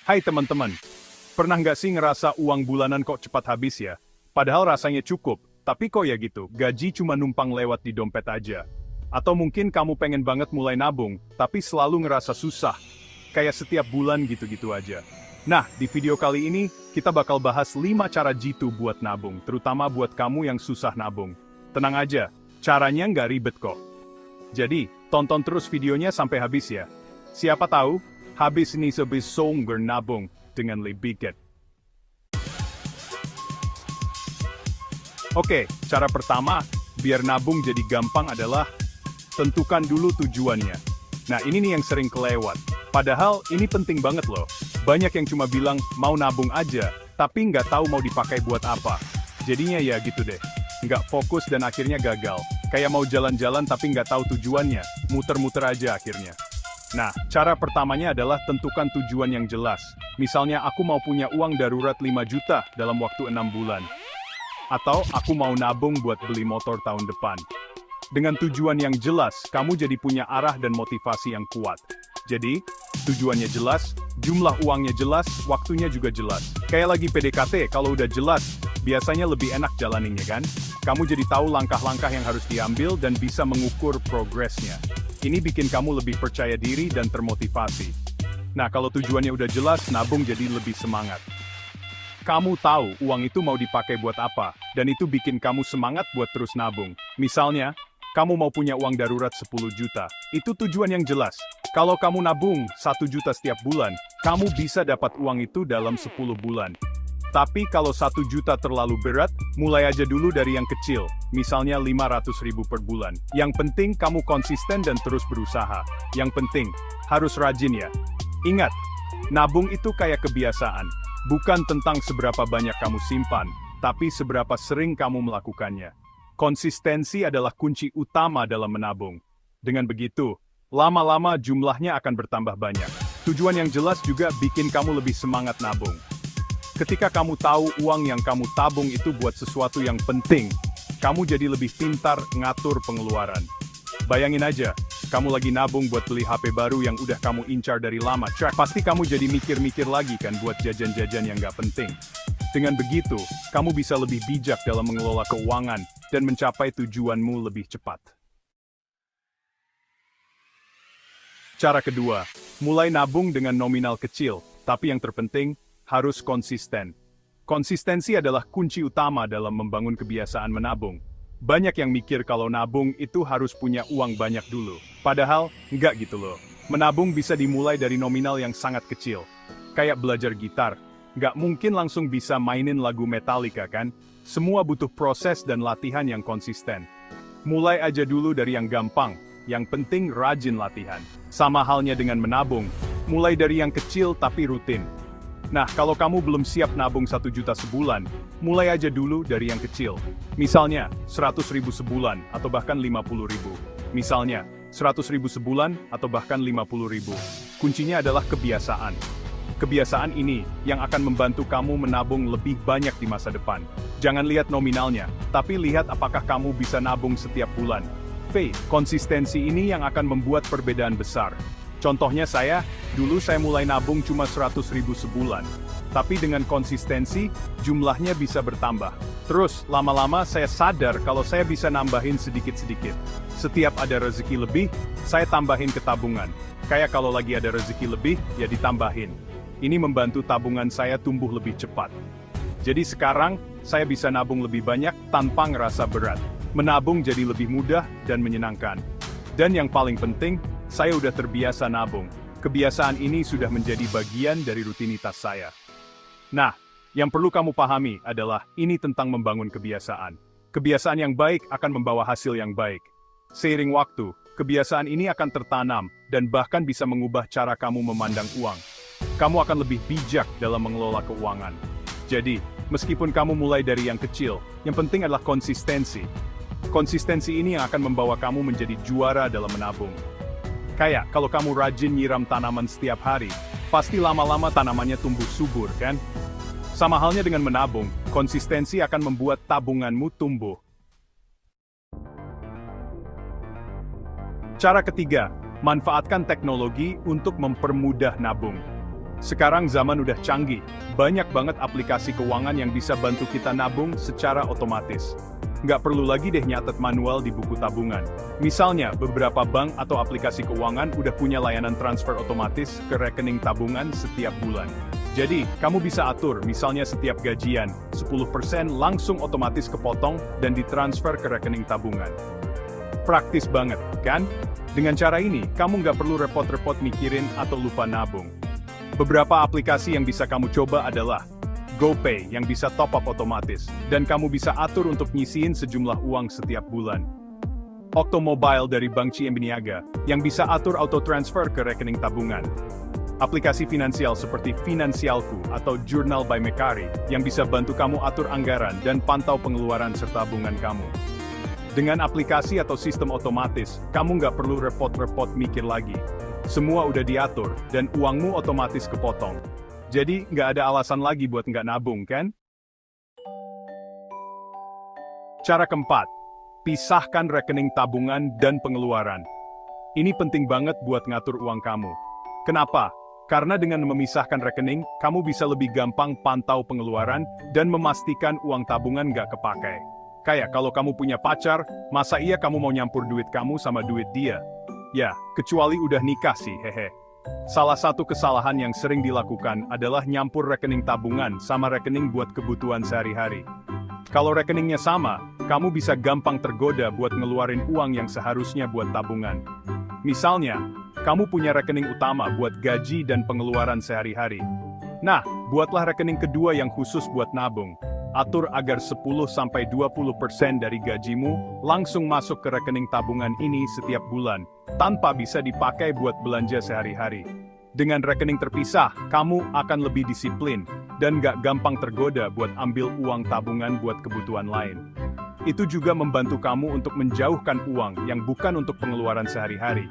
Hai teman-teman, pernah nggak sih ngerasa uang bulanan kok cepat habis ya? Padahal rasanya cukup, tapi kok ya gitu, gaji cuma numpang lewat di dompet aja. Atau mungkin kamu pengen banget mulai nabung, tapi selalu ngerasa susah. Kayak setiap bulan gitu-gitu aja. Nah, di video kali ini, kita bakal bahas 5 cara jitu buat nabung, terutama buat kamu yang susah nabung. Tenang aja, caranya nggak ribet kok. Jadi, tonton terus videonya sampai habis ya. Siapa tahu, habis ini sebis songger nabung dengan lebih get. Oke, cara pertama, biar nabung jadi gampang adalah tentukan dulu tujuannya. Nah ini nih yang sering kelewat. Padahal ini penting banget loh. Banyak yang cuma bilang mau nabung aja, tapi nggak tahu mau dipakai buat apa. Jadinya ya gitu deh. Nggak fokus dan akhirnya gagal. Kayak mau jalan-jalan tapi nggak tahu tujuannya. Muter-muter aja akhirnya. Nah, cara pertamanya adalah tentukan tujuan yang jelas. Misalnya aku mau punya uang darurat 5 juta dalam waktu 6 bulan. Atau aku mau nabung buat beli motor tahun depan. Dengan tujuan yang jelas, kamu jadi punya arah dan motivasi yang kuat. Jadi, tujuannya jelas, jumlah uangnya jelas, waktunya juga jelas. Kayak lagi PDKT, kalau udah jelas, biasanya lebih enak jalaninnya kan? Kamu jadi tahu langkah-langkah yang harus diambil dan bisa mengukur progresnya. Ini bikin kamu lebih percaya diri dan termotivasi. Nah, kalau tujuannya udah jelas, nabung jadi lebih semangat. Kamu tahu uang itu mau dipakai buat apa, dan itu bikin kamu semangat buat terus nabung. Misalnya, kamu mau punya uang darurat 10 juta. Itu tujuan yang jelas. Kalau kamu nabung 1 juta setiap bulan, kamu bisa dapat uang itu dalam 10 bulan. Tapi kalau 1 juta terlalu berat, mulai aja dulu dari yang kecil, misalnya 500 ribu per bulan. Yang penting kamu konsisten dan terus berusaha. Yang penting, harus rajin ya. Ingat, nabung itu kayak kebiasaan. Bukan tentang seberapa banyak kamu simpan, tapi seberapa sering kamu melakukannya. Konsistensi adalah kunci utama dalam menabung. Dengan begitu, lama-lama jumlahnya akan bertambah banyak. Tujuan yang jelas juga bikin kamu lebih semangat nabung. Ketika kamu tahu uang yang kamu tabung itu buat sesuatu yang penting, kamu jadi lebih pintar ngatur pengeluaran. Bayangin aja, kamu lagi nabung buat beli HP baru yang udah kamu incar dari lama. Pasti kamu jadi mikir-mikir lagi kan buat jajan-jajan yang nggak penting. Dengan begitu, kamu bisa lebih bijak dalam mengelola keuangan dan mencapai tujuanmu lebih cepat. Cara kedua, mulai nabung dengan nominal kecil, tapi yang terpenting, harus konsisten. Konsistensi adalah kunci utama dalam membangun kebiasaan menabung. Banyak yang mikir kalau nabung itu harus punya uang banyak dulu. Padahal, nggak gitu loh. Menabung bisa dimulai dari nominal yang sangat kecil. Kayak belajar gitar. Nggak mungkin langsung bisa mainin lagu Metallica kan? Semua butuh proses dan latihan yang konsisten. Mulai aja dulu dari yang gampang. Yang penting rajin latihan. Sama halnya dengan menabung. Mulai dari yang kecil tapi rutin. Nah, kalau kamu belum siap nabung 1 juta sebulan, mulai aja dulu dari yang kecil. Misalnya, 100 ribu sebulan, atau bahkan 50 ribu. Misalnya, 100 ribu sebulan, atau bahkan 50 ribu. Kuncinya adalah kebiasaan. Kebiasaan ini yang akan membantu kamu menabung lebih banyak di masa depan. Jangan lihat nominalnya, tapi lihat apakah kamu bisa nabung setiap bulan. Konsistensi ini yang akan membuat perbedaan besar. Contohnya dulu saya mulai nabung cuma 100 ribu sebulan. Tapi dengan konsistensi, jumlahnya bisa bertambah. Terus, lama-lama saya sadar kalau saya bisa nambahin sedikit-sedikit. Setiap ada rezeki lebih, saya tambahin ke tabungan. Kayak kalau lagi ada rezeki lebih, ya ditambahin. Ini membantu tabungan saya tumbuh lebih cepat. Jadi sekarang, saya bisa nabung lebih banyak tanpa ngerasa berat. Menabung jadi lebih mudah dan menyenangkan. Dan yang paling penting, saya udah terbiasa nabung. Kebiasaan ini sudah menjadi bagian dari rutinitas saya. Nah, yang perlu kamu pahami adalah ini tentang membangun kebiasaan. Kebiasaan yang baik akan membawa hasil yang baik. Seiring waktu, kebiasaan ini akan tertanam dan bahkan bisa mengubah cara kamu memandang uang. Kamu akan lebih bijak dalam mengelola keuangan. Jadi, meskipun kamu mulai dari yang kecil, yang penting adalah konsistensi. Konsistensi ini yang akan membawa kamu menjadi juara dalam menabung. Kayak kalau kamu rajin nyiram tanaman setiap hari, pasti lama-lama tanamannya tumbuh subur kan? Sama halnya dengan menabung, konsistensi akan membuat tabunganmu tumbuh. Cara ketiga, manfaatkan teknologi untuk mempermudah nabung. Sekarang zaman udah canggih, banyak banget aplikasi keuangan yang bisa bantu kita nabung secara otomatis. Nggak perlu lagi deh nyatet manual di buku tabungan. Misalnya, beberapa bank atau aplikasi keuangan udah punya layanan transfer otomatis ke rekening tabungan setiap bulan. Jadi, kamu bisa atur, misalnya setiap gajian, 10% langsung otomatis kepotong dan ditransfer ke rekening tabungan. Praktis banget, kan? Dengan cara ini, kamu nggak perlu repot-repot mikirin atau lupa nabung. Beberapa aplikasi yang bisa kamu coba adalah GoPay yang bisa top up otomatis, dan kamu bisa atur untuk nyisihin sejumlah uang setiap bulan. Octomobile dari Bank CIMB Niaga, yang bisa atur auto transfer ke rekening tabungan. Aplikasi finansial seperti Finansialku atau Journal by Mekari, yang bisa bantu kamu atur anggaran dan pantau pengeluaran serta tabungan kamu. Dengan aplikasi atau sistem otomatis, kamu nggak perlu repot-repot mikir lagi. Semua udah diatur, dan uangmu otomatis kepotong. Jadi, nggak ada alasan lagi buat nggak nabung, kan? Cara keempat, pisahkan rekening tabungan dan pengeluaran. Ini penting banget buat ngatur uang kamu. Kenapa? Karena dengan memisahkan rekening, kamu bisa lebih gampang pantau pengeluaran dan memastikan uang tabungan nggak kepakai. Kayak kalau kamu punya pacar, masa iya kamu mau nyampur duit kamu sama duit dia? Ya, kecuali udah nikah sih, hehe. Salah satu kesalahan yang sering dilakukan adalah nyampur rekening tabungan sama rekening buat kebutuhan sehari-hari. Kalau rekeningnya sama, kamu bisa gampang tergoda buat ngeluarin uang yang seharusnya buat tabungan. Misalnya, kamu punya rekening utama buat gaji dan pengeluaran sehari-hari. Nah, buatlah rekening kedua yang khusus buat nabung. Atur agar 10-20% dari gajimu langsung masuk ke rekening tabungan ini setiap bulan, tanpa bisa dipakai buat belanja sehari-hari. Dengan rekening terpisah, kamu akan lebih disiplin, dan gak gampang tergoda buat ambil uang tabungan buat kebutuhan lain. Itu juga membantu kamu untuk menjauhkan uang yang bukan untuk pengeluaran sehari-hari.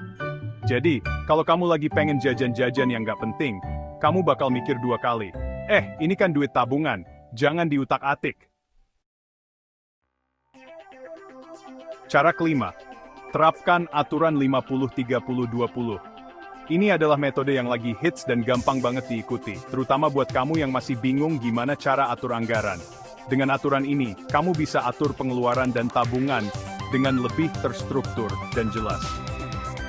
Jadi, kalau kamu lagi pengen jajan-jajan yang gak penting, kamu bakal mikir 2 kali. Ini kan duit tabungan. Jangan diutak-atik. Cara kelima, terapkan aturan 50-30-20. Ini adalah metode yang lagi hits dan gampang banget diikuti, terutama buat kamu yang masih bingung gimana cara atur anggaran. Dengan aturan ini, kamu bisa atur pengeluaran dan tabungan dengan lebih terstruktur dan jelas.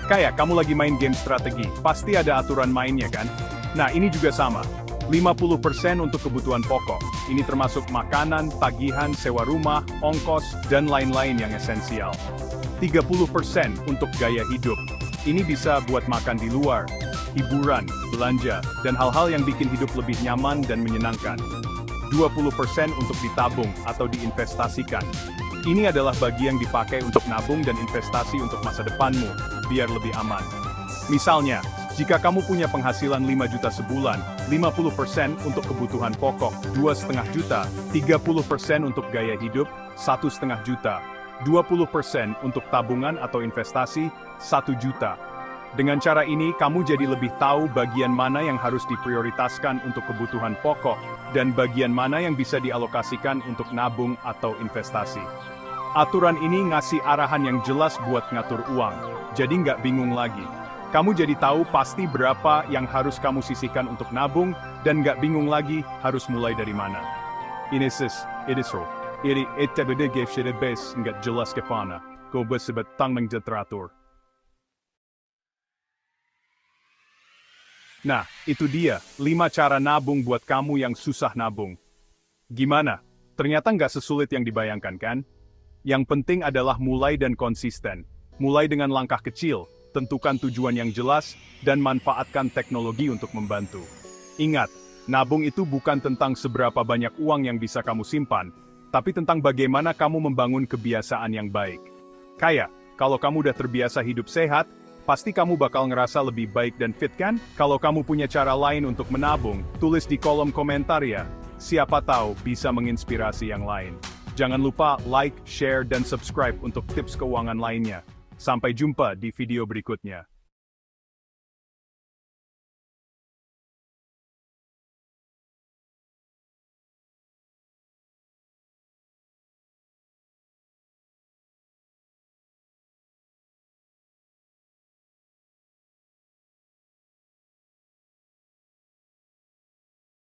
Kayak kamu lagi main game strategi, pasti ada aturan mainnya kan? Nah, ini juga sama. 50% untuk kebutuhan pokok, ini termasuk makanan, tagihan, sewa rumah, ongkos, dan lain-lain yang esensial. 30% untuk gaya hidup, ini bisa buat makan di luar, hiburan, belanja, dan hal-hal yang bikin hidup lebih nyaman dan menyenangkan. 20% untuk ditabung atau diinvestasikan. Ini adalah bagi yang dipakai untuk nabung dan investasi untuk masa depanmu, biar lebih aman. Misalnya, jika kamu punya penghasilan 5 juta sebulan, 50% untuk kebutuhan pokok, 2,5 juta, 30% untuk gaya hidup, 1,5 juta, 20% untuk tabungan atau investasi, 1 juta. Dengan cara ini, kamu jadi lebih tahu bagian mana yang harus diprioritaskan untuk kebutuhan pokok, dan bagian mana yang bisa dialokasikan untuk nabung atau investasi. Aturan ini ngasih arahan yang jelas buat ngatur uang, jadi nggak bingung lagi. Kamu jadi tahu pasti berapa yang harus kamu sisihkan untuk nabung, dan nggak bingung lagi harus mulai dari mana. Ini nggak jelas kemana. Kau bersebut tanggung teratur. Nah, itu dia, 5 cara nabung buat kamu yang susah nabung. Gimana? Ternyata nggak sesulit yang dibayangkan kan? Yang penting adalah mulai dan konsisten. Mulai dengan langkah kecil. Tentukan tujuan yang jelas, dan manfaatkan teknologi untuk membantu. Ingat, nabung itu bukan tentang seberapa banyak uang yang bisa kamu simpan, tapi tentang bagaimana kamu membangun kebiasaan yang baik. Kayak, kalau kamu udah terbiasa hidup sehat, pasti kamu bakal ngerasa lebih baik dan fit kan? Kalau kamu punya cara lain untuk menabung, tulis di kolom komentar ya. Siapa tahu bisa menginspirasi yang lain. Jangan lupa like, share, dan subscribe untuk tips keuangan lainnya. Sampai jumpa di video berikutnya.